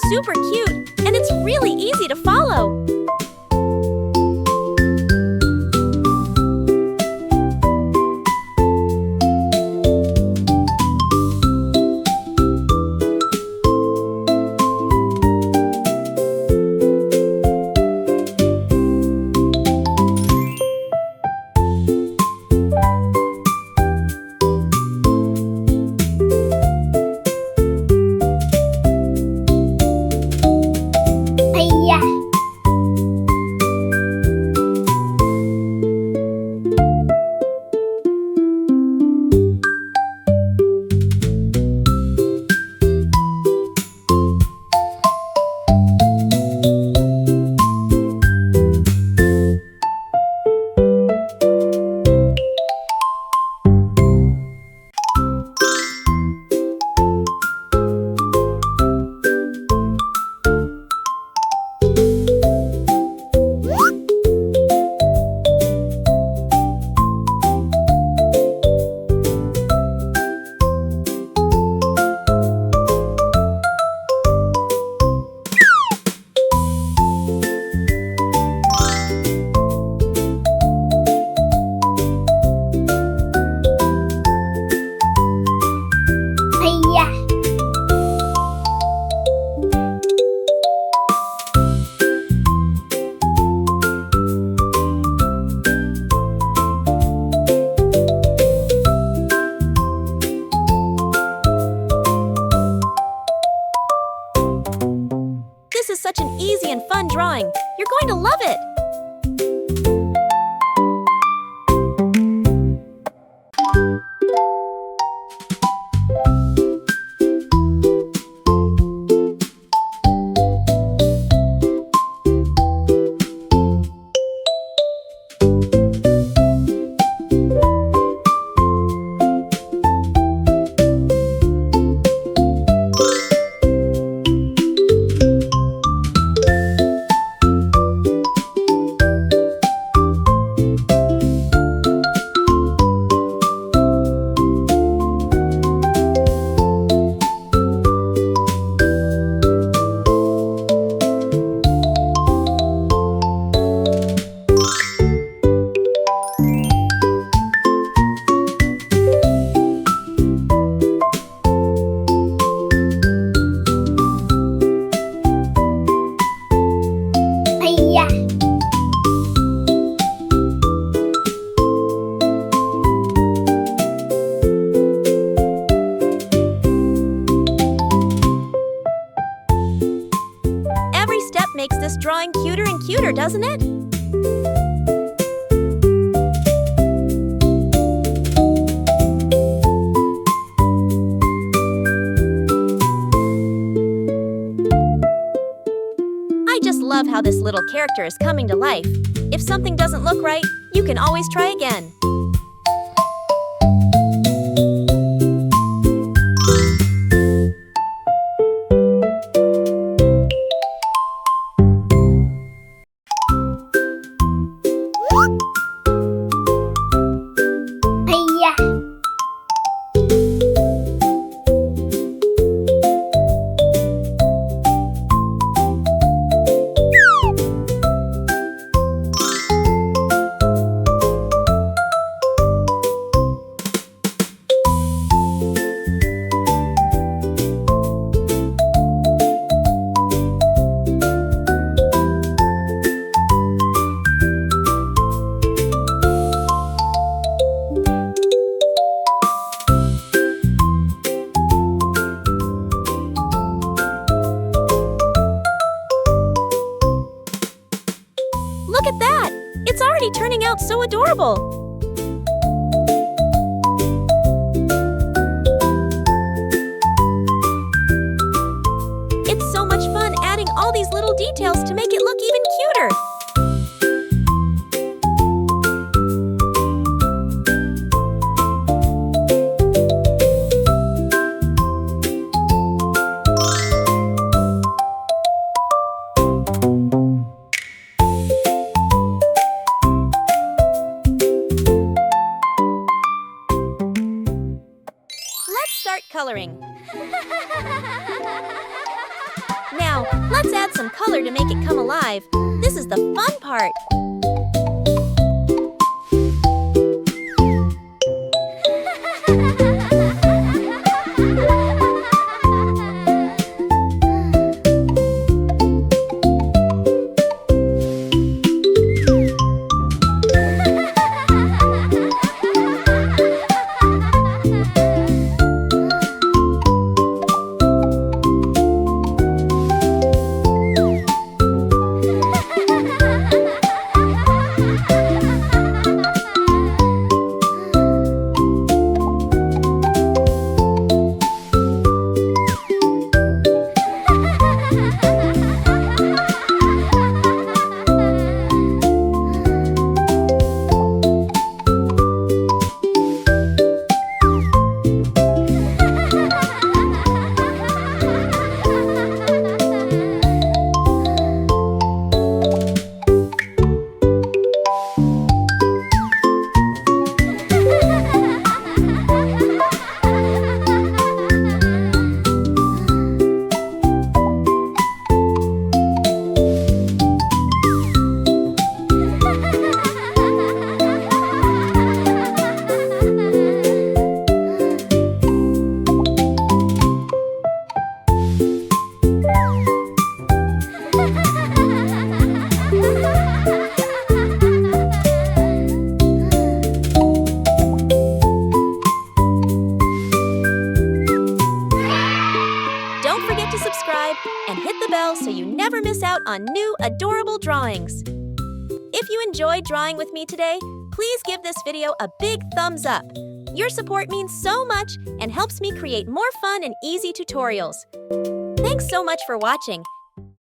super cute, and it's really easy to follow. This is such an easy and fun drawing. You're going to love it. Every step makes this drawing cuter and cuter, doesn't it? I just love how this little character is coming to life. If something doesn't look right, you can always try again. Look at that! It's already turning out so adorable! It's so much fun adding all these little details to make it look even cuter! Start coloring. Now, Now, let's add some color to make it come alive. This is the fun part. Subscribe and hit the bell so you never miss out on new adorable drawings. If you enjoyed drawing with me today, please give this video a big thumbs up. Your support means so much and helps me create more fun and easy tutorials. Thanks so much for watching,